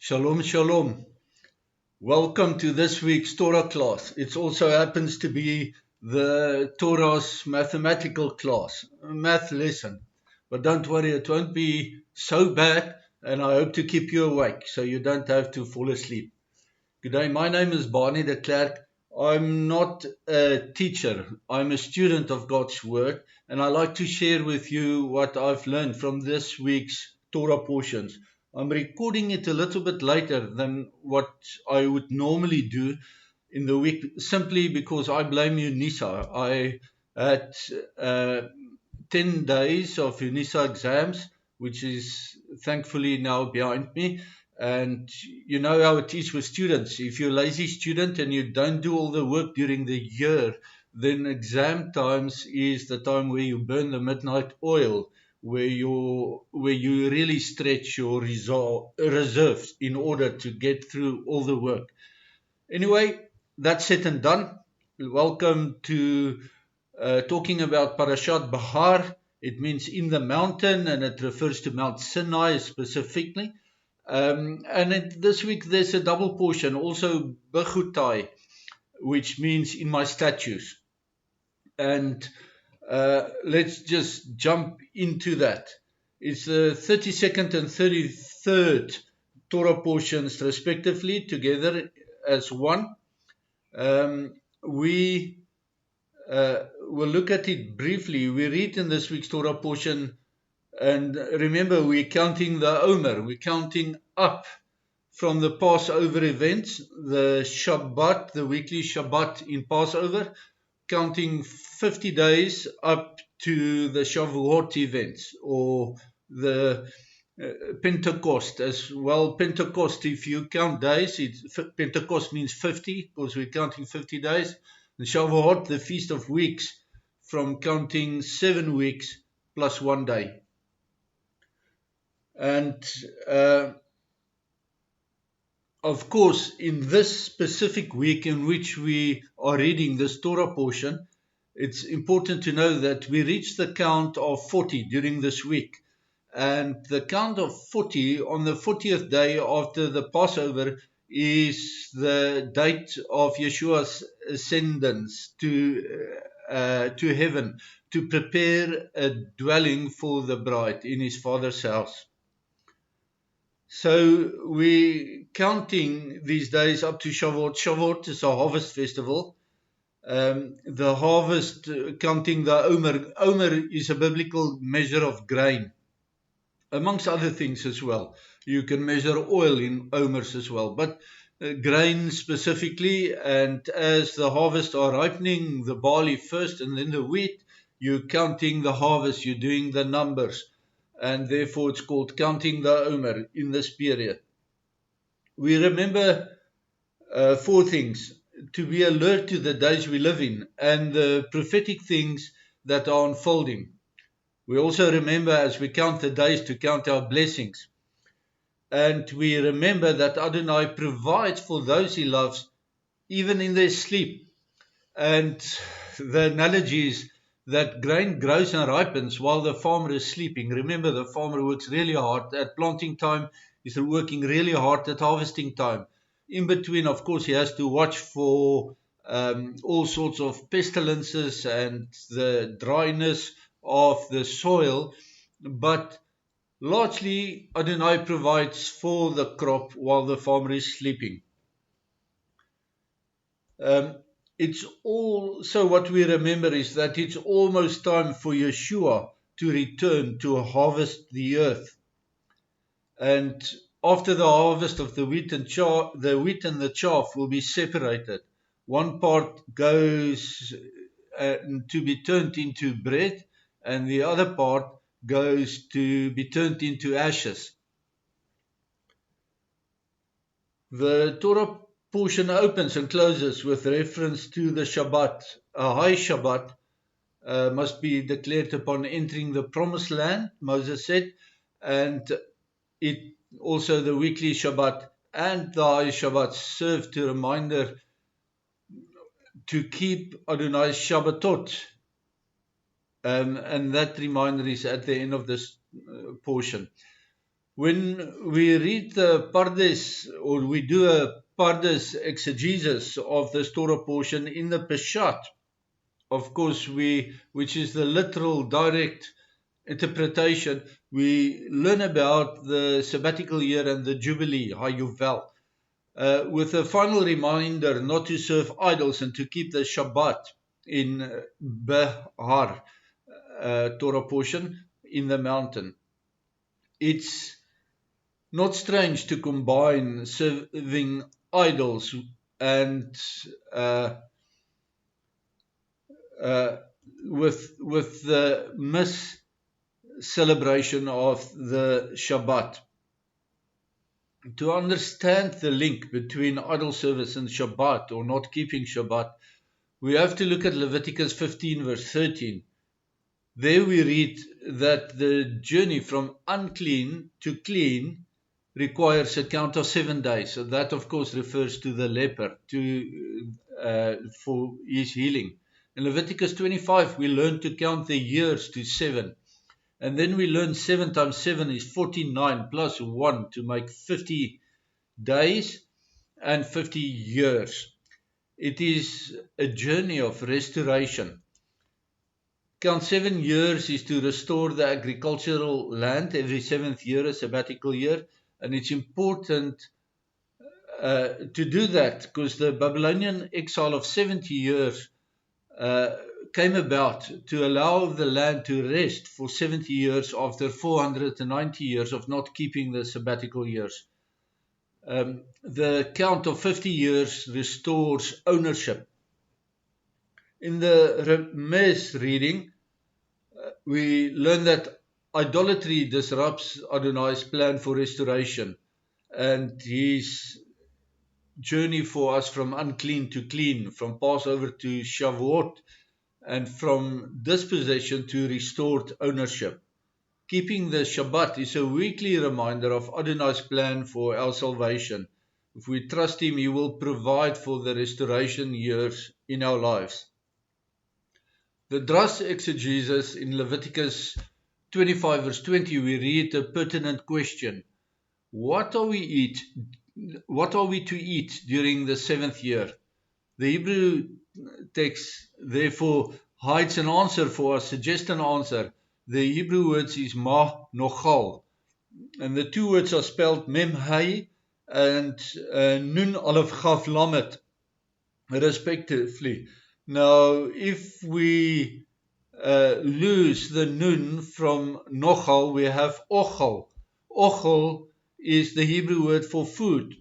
Shalom, shalom. Welcome to this week's Torah class. It also happens to be the Torah's mathematical class, a math lesson. But don't worry, it won't be so bad, and I hope to keep you awake so you don't have to fall asleep. Good day, my name is Barney de Klerk. I'm not a teacher, I'm a student of God's Word, and I like to share with you what I've learned from this week's Torah portions. I'm recording it a little bit later than what I would normally do in the week, simply because I blame UNISA. I had 10 days of UNISA exams, which is thankfully now behind me. And you know how it is with students. If you're a lazy student and you don't do all the work during the year, then exam times is the time where you burn the midnight oil, where you really stretch your reserves in order to get through all the work. Anyway, that's said and done. Welcome to talking about Parashat Bahar. It means in the mountain, and it refers to Mount Sinai specifically. This week there's a double portion, also Bechutai, which means in my statutes. And let's just jump into that. It's the 32nd and 33rd Torah portions respectively, together as one. We will look at it briefly. We read in this week's Torah portion, and remember, we're counting the Omer. We're counting up from the Passover events, the Shabbat, the weekly Shabbat in Passover, counting 50 days up to the Shavuot events, or the Pentecost as well. Pentecost, if you count days, Pentecost means 50, because we're counting 50 days. And Shavuot, the Feast of Weeks, from counting 7 weeks plus 1 day. And of course, in this specific week in which we are reading this Torah portion, it's important to know that we reach the count of 40 during this week. And the count of 40 on the 40th day after the Passover is the date of Yeshua's ascendance to heaven, to prepare a dwelling for the bride in his Father's house. So we're counting these days up to Shavuot. Shavuot is a harvest festival. The harvest, counting the Omer. Omer is a biblical measure of grain, amongst other things as well. You can measure oil in omers as well, but grain specifically. And as the harvest are ripening, the barley first and then the wheat, you're counting the harvest, you're doing the numbers, and therefore it's called counting the Omer in this period. We remember 4 things: to be alert to the days we live in and the prophetic things that are unfolding. We also remember, as we count the days, to count our blessings. And we remember that Adonai provides for those he loves, even in their sleep. And the analogy is that grain grows and ripens while the farmer is sleeping. Remember, the farmer works really hard at planting time. He's working really hard at harvesting time. In between, of course, he has to watch for all sorts of pestilences and the dryness of the soil. But largely, Adonai provides for the crop while the farmer is sleeping. It's also what we remember is that it's almost time for Yeshua to return to harvest the earth. And after the harvest of the wheat and the chaff will be separated. One part goes to be turned into bread, and the other part goes to be turned into ashes. The Torah portion opens and closes with reference to the Shabbat. A high Shabbat must be declared upon entering the promised land, Moses said, and it also the weekly Shabbat and the high Shabbat serve to reminder to keep Adonai's Shabbatot. And that reminder is at the end of this portion. When we read the Pardes, or we do a Pardes exegesis of this Torah portion in the Peshat, of course, which is the literal direct interpretation, we learn about the sabbatical year and the Jubilee, Hayuvel, with a final reminder not to serve idols and to keep the Shabbat in Behar, Torah portion, in the mountain. It's not strange to combine serving idols and with the celebration of the Shabbat. To understand the link between idol service and Shabbat, or not keeping Shabbat, we have to look at Leviticus 15 verse 13. There we read that the journey from unclean to clean requires a count of 7 days. So that, of course, refers to the leper for his healing. In Leviticus 25, we learn to count the years to 7. And then we learn 7 times 7 is 49 plus 1 to make 50 days and 50 years. It is a journey of restoration. Count 7 years is to restore the agricultural land every 7th year, a sabbatical year. And it's important to do that because the Babylonian exile of 70 years came about to allow the land to rest for 70 years after 490 years of not keeping the sabbatical years. The count of 50 years restores ownership. In the Remez reading, we learn that idolatry disrupts Adonai's plan for restoration and his journey for us from unclean to clean, from Passover to Shavuot, and from dispossession to restored ownership. Keeping the Shabbat is a weekly reminder of Adonai's plan for our salvation. If we trust him, he will provide for the restoration years in our lives. The Dras exegesis in Leviticus 25 verse 20, we read a pertinent question. What are we to eat during the 7th year? The Hebrew text therefore hides an answer for us, suggests an answer. The Hebrew words is ma nochal, and the two words are spelled mem hay and nun aleph chaf lamet, respectively. Now, if we lose the nun from nochal, we have ochal. Ochal is the Hebrew word for food.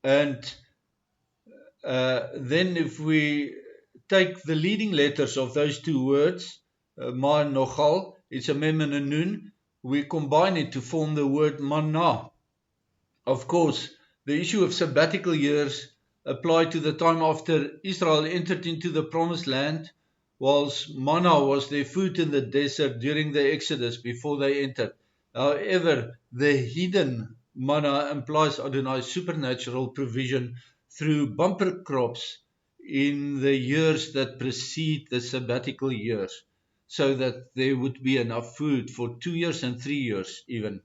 And then if we take the leading letters of those two words, ma and nochal, it's a mem and a nun, we combine it to form the word manna. Of course, the issue of sabbatical years applied to the time after Israel entered into the promised land, whilst manna was their food in the desert during the Exodus before they entered. However, the hidden manna implies Adonai's supernatural provision through bumper crops in the years that precede the sabbatical years, so that there would be enough food for 2 years and 3 years even.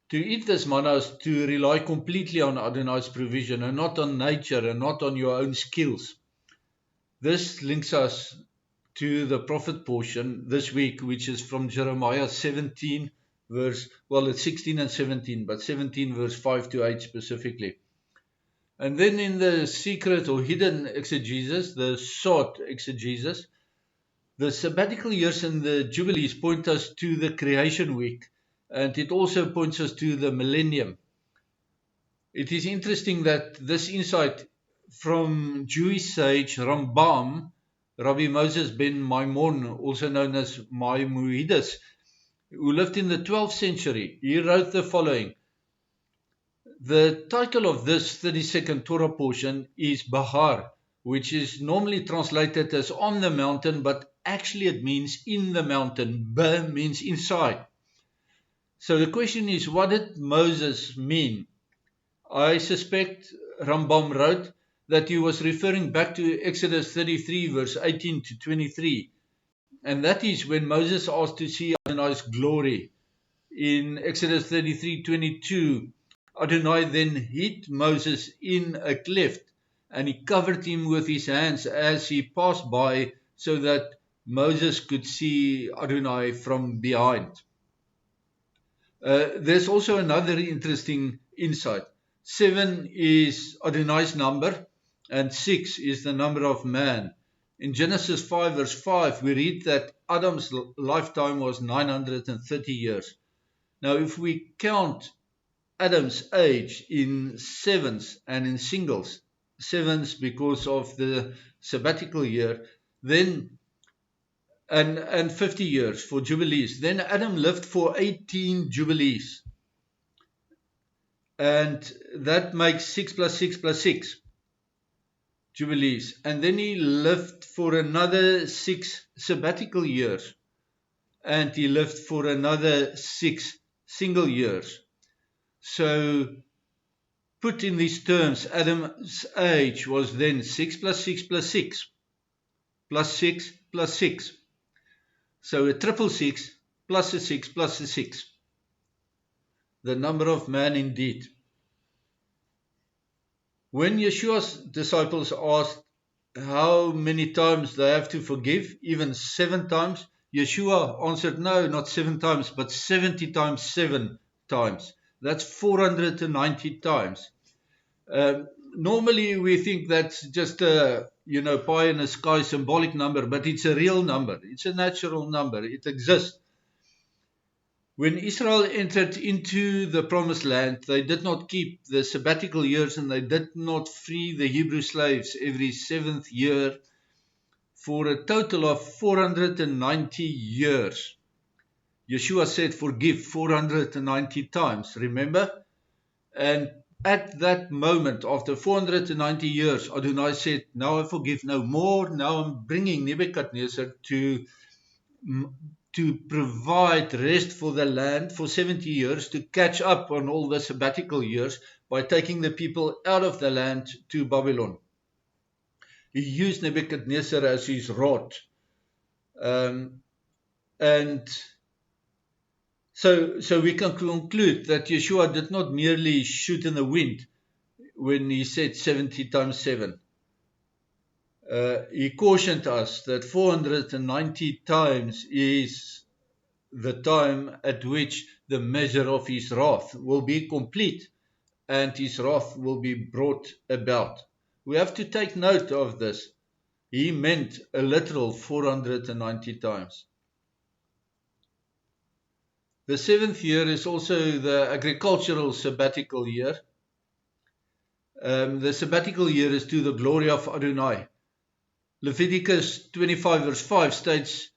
To eat this manna is to rely completely on Adonai's provision and not on nature and not on your own skills. This links us to the prophet portion this week, which is from Jeremiah 17 verse, well, it's 16 and 17, but 17 verse 5 to 8 specifically. And then in the secret or hidden exegesis, the Sod exegesis, the sabbatical years and the jubilees point us to the creation week, and it also points us to the millennium. It is interesting that this insight from Jewish sage Rambam, Rabbi Moses ben Maimon, also known as Maimonides, who lived in the 12th century, he wrote the following. The title of this 32nd Torah portion is Bahar, which is normally translated as on the mountain, but actually it means in the mountain. Ba means inside. So the question is, what did Moses mean? I suspect Rambam wrote that he was referring back to Exodus 33 verse 18 to 23. And that is when Moses asked to see Adonai's glory. in Exodus 33:22, Adonai then hid Moses in a cleft, and he covered him with his hands as he passed by, so that Moses could see Adonai from behind. There's also another interesting insight. 7 is Adonai's number, and 6 is the number of man. In Genesis 5 verse 5, we read that Adam's lifetime was 930 years. Now, if we count Adam's age in sevens and in singles, sevens because of the sabbatical year, then and 50 years for jubilees, then Adam lived for 18 jubilees. And that makes 6 plus 6 plus 6 jubilees. And then he lived for another 6 sabbatical years. And he lived for another 6 single years. So, put in these terms, Adam's age was then 6 plus 6 plus 6 plus 6 plus 6. So a triple 6 plus a 6 plus a 6. The number of man indeed. When Yeshua's disciples asked how many times they have to forgive, even 7 times, Yeshua answered, no, not 7 times, but 70 times 7 times. That's 490 times. Normally we think that's just a, pie in the sky symbolic number, but it's a real number. It's a natural number. It exists. When Israel entered into the promised land, they did not keep the sabbatical years, and they did not free the Hebrew slaves every 7th year for a total of 490 years. Yeshua said, forgive 490 times, remember? And at that moment, after 490 years, Adonai said, now I forgive no more. Now I'm bringing Nebuchadnezzar to provide rest for the land for 70 years, to catch up on all the sabbatical years by taking the people out of the land to Babylon. He used Nebuchadnezzar as his rod. And so we can conclude that Yeshua did not merely shoot in the wind when he said 70 times 7. He cautioned us that 490 times is the time at which the measure of his wrath will be complete and his wrath will be brought about. We have to take note of this. He meant a literal 490 times. The 7th year is also the agricultural sabbatical year. The sabbatical year is to the glory of Adonai. Leviticus 25 verse 5 states,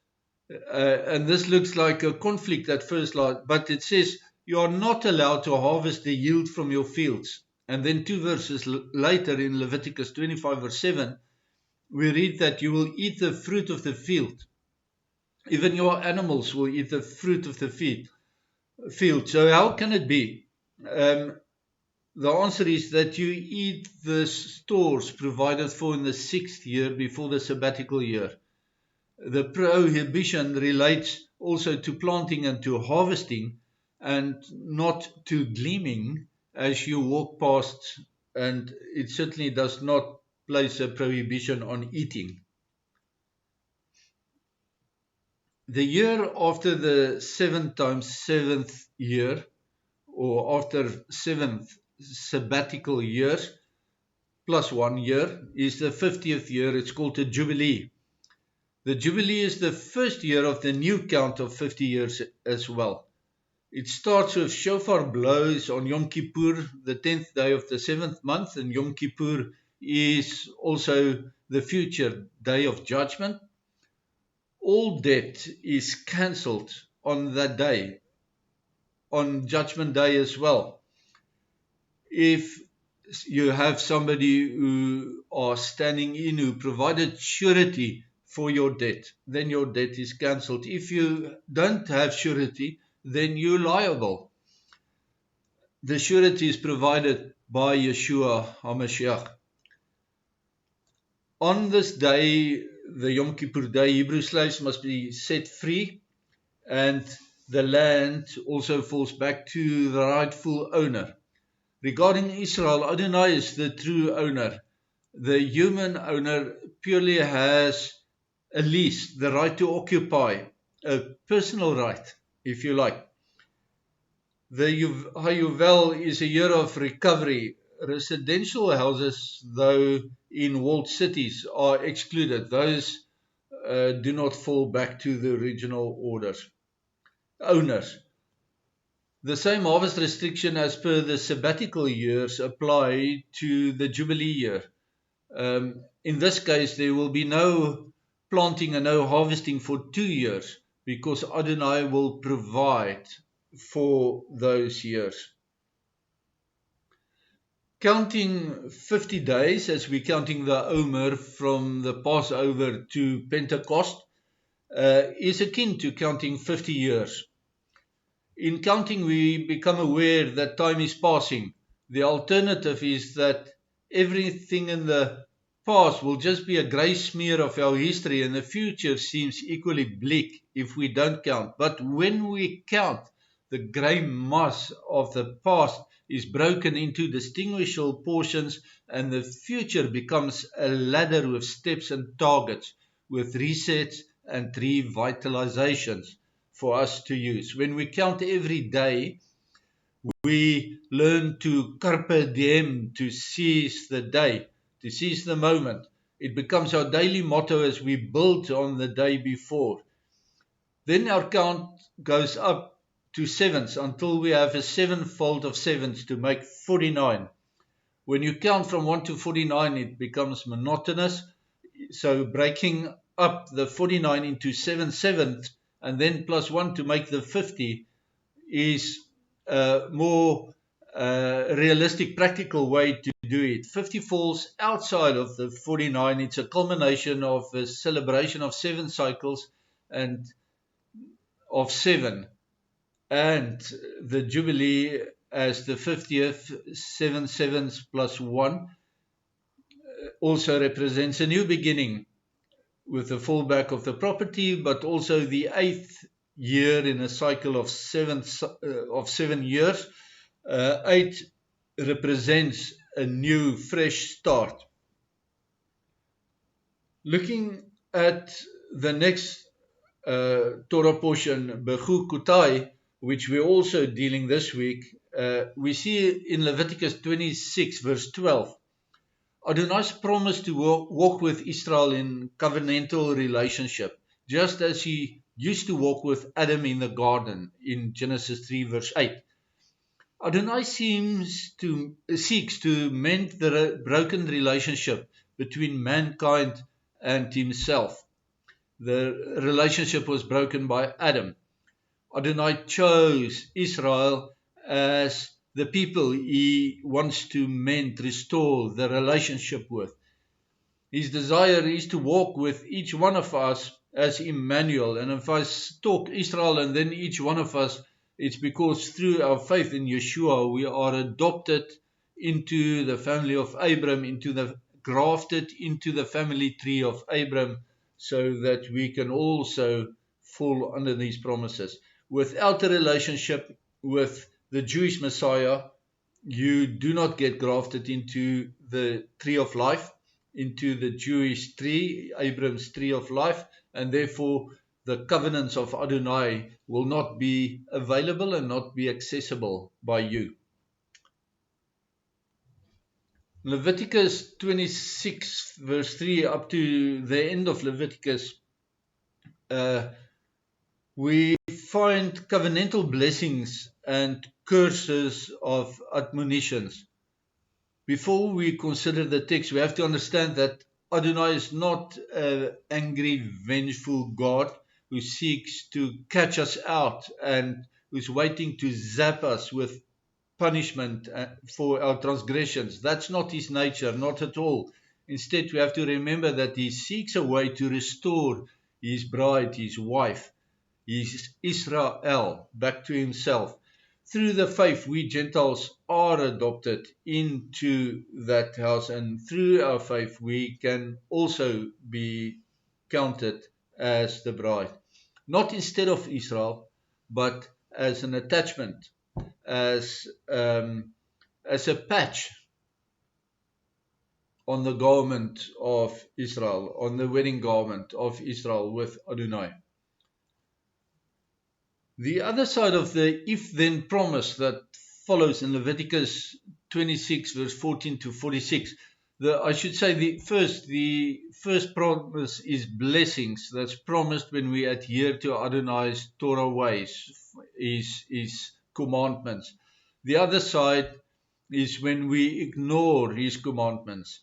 and this looks like a conflict at first, but it says, you are not allowed to harvest the yield from your fields. And then 2 verses later in Leviticus 25 verse 7, we read that you will eat the fruit of the field. Even your animals will eat the fruit of the field. So how can it be? The answer is that you eat the stores provided for in the 6th year before the sabbatical year. The prohibition relates also to planting and to harvesting, and not to gleaming as you walk past, and it certainly does not place a prohibition on eating. The year after the 7 times 7th year, or after 7th sabbatical years, plus 1 year, is the 50th year. It's called a Jubilee. The Jubilee is the first year of the new count of 50 years as well. It starts with shofar blows on Yom Kippur, the 10th day of the 7th month, and Yom Kippur is also the future day of judgment. All debt is cancelled on that day, on Judgment Day as well. If you have somebody who are standing in, who provided surety for your debt, then your debt is cancelled. If you don't have surety, then you're liable. The surety is provided by Yeshua HaMashiach. On this day, the Yom Kippur day, Hebrew slaves must be set free, and the land also falls back to the rightful owner. Regarding Israel, Adonai is the true owner. The human owner purely has a lease, the right to occupy, a personal right, if you like. The Hayuvel is a year of recovery. Residential houses, though in walled cities, are excluded. Those do not fall back to the original owners. The same harvest restriction as per the sabbatical years apply to the Jubilee year. In this case, there will be no planting and no harvesting for 2 years because Adonai will provide for those years. Counting 50 days, as we're counting the Omer from the Passover to Pentecost, is akin to counting 50 years. In counting, we become aware that time is passing. The alternative is that everything in the past will just be a grey smear of our history, and the future seems equally bleak if we don't count. But when we count, the grey mass of the past is broken into distinguishable portions, and the future becomes a ladder with steps and targets, with resets and revitalizations for us to use. When we count every day, we learn to carpe diem, to seize the day, to seize the moment. It becomes our daily motto as we build on the day before. Then our count goes up to sevens until we have a sevenfold of sevens to make 49. When you count from 1 to 49, it becomes monotonous. So breaking up the 49 into 7 sevenths and then plus 1 to make the 50 is a more realistic, practical way to do it. 50 falls outside of the 49. It's a culmination of a celebration of 7 cycles and of 7, and the Jubilee as the 50th, 7 sevens plus 1 also represents a new beginning with the fallback of the property, but also the 8th year in a cycle of 7 years. 8 represents a new, fresh start. Looking at the next Torah portion, Bechu Kutai, which we're also dealing this week, we see in Leviticus 26, verse 12, Adonai's promise to walk with Israel in covenantal relationship, just as he used to walk with Adam in the garden in Genesis 3, verse 8. Adonai seeks to mend the broken relationship between mankind and himself. The relationship was broken by Adam. Adonai chose Israel as the people he wants to mend, restore the relationship with. His desire is to walk with each one of us as Emmanuel. And if I talk Israel and then each one of us, it's because through our faith in Yeshua, we are adopted into the family of Abram, grafted into the family tree of Abram, so that we can also fall under these promises. Without a relationship with the Jewish Messiah, you do not get grafted into the tree of life, into the Jewish tree, Abram's tree of life, and therefore the covenants of Adonai will not be available and not be accessible by you. Leviticus 26 verse 3 up to the end of Leviticus, we find covenantal blessings and curses of admonitions. Before we consider the text, we have to understand that Adonai is not an angry, vengeful God who seeks to catch us out and who's waiting to zap us with punishment for our transgressions. That's not his nature, not at all. Instead, we have to remember that he seeks a way to restore his bride, his wife, his Israel, back to himself. Through the faith, we Gentiles are adopted into that house, and through our faith, we can also be counted as the bride. Not instead of Israel, but as an attachment, as a patch on the garment of Israel, on the wedding garment of Israel with Adonai. The other side of the if-then promise that follows in Leviticus 26 verse 14 to 46, the first promise is blessings that's promised when we adhere to Adonai's Torah ways, his commandments. The other side is when we ignore his commandments.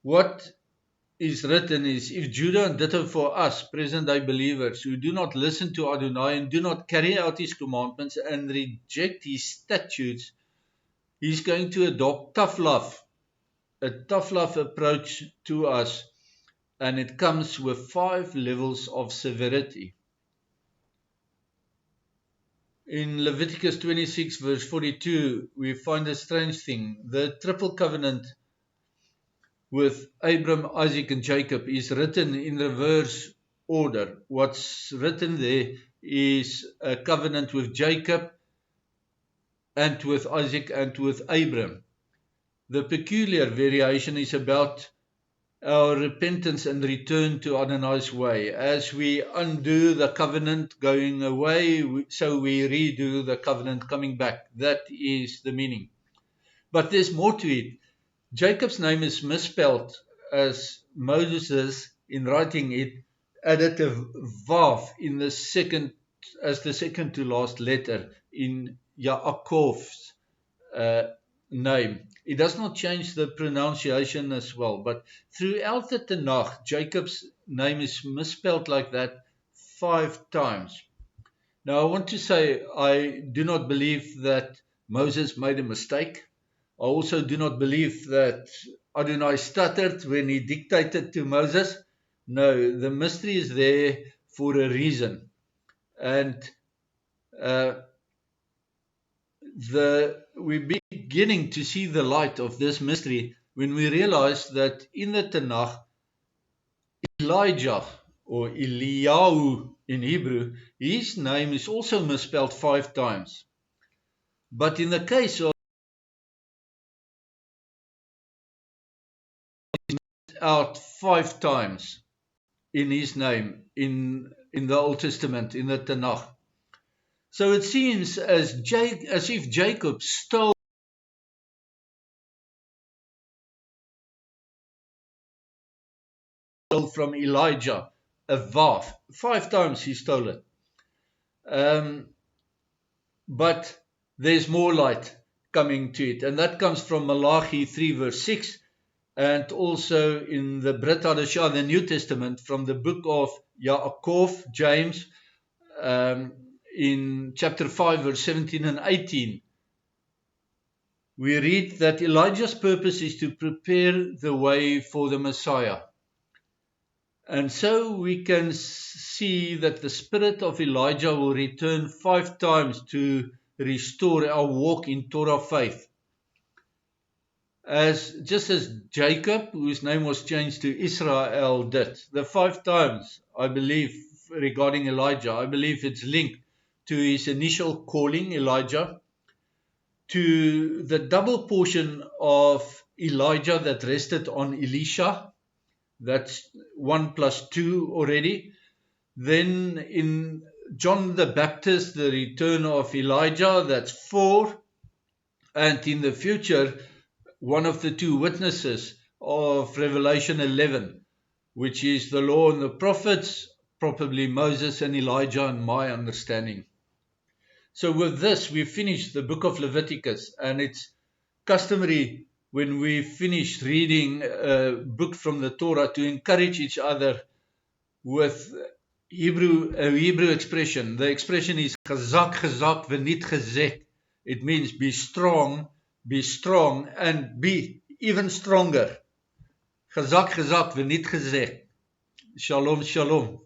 What is written is, if Judah and ditto for us, present-day believers, who do not listen to Adonai and do not carry out his commandments and reject his statutes, he's going to adopt a tough love approach to us, and it comes with 5 levels of severity. In Leviticus 26 verse 42, we find a strange thing. The triple covenant with Abram, Isaac and Jacob is written in reverse order. What's written there is a covenant with Jacob and with Isaac and with Abram. The peculiar variation is about our repentance and return to Adonai's way. As we undo the covenant going away, so we redo the covenant coming back. That is the meaning. But there's more to it. Jacob's name is misspelled, as Moses, in writing it, added a vav in the second to last letter in Yaakov's name. It does not change the pronunciation as well, but throughout the Tanakh, Jacob's name is misspelled like that 5 times. Now, I want to say I do not believe that Moses made a mistake. I also do not believe that Adonai stuttered when he dictated to Moses. No, the mystery is there for a reason. And we're beginning to see the light of this mystery when we realize that in the Tanakh, Elijah, or Eliyahu in Hebrew, his name is also misspelled 5 times. But in the case of out 5 times in his name in the Old Testament, in the Tanakh. So it seems as if Jacob stole from Elijah a vav. 5 times he stole it. But there's more light coming to it, and that comes from Malachi 3 verse 6, and also in the Brit Hadashah, the New Testament, from the book of Yaakov, James, in chapter 5 verse 17 and 18. We read that Elijah's purpose is to prepare the way for the Messiah. And so we can see that the spirit of Elijah will return 5 times to restore our walk in Torah faith. Just as Jacob, whose name was changed to Israel, did. The 5 times, I believe, regarding Elijah, I believe it's linked to his initial calling, Elijah, to the double portion of Elijah that rested on Elisha. That's 1 plus 2 already. Then in John the Baptist, the return of Elijah, that's 4. And in the future, one of the 2 witnesses of Revelation 11, which is the law and the prophets, probably Moses and Elijah in my understanding. So with this, we finished the book of Leviticus, and it's customary when we finish reading a book from the Torah to encourage each other with a Hebrew expression. The expression is chazak, chazak, v'nit chazek. It means be strong, and be even stronger. Chazak, chazak, v'nit chazek. Shalom, shalom.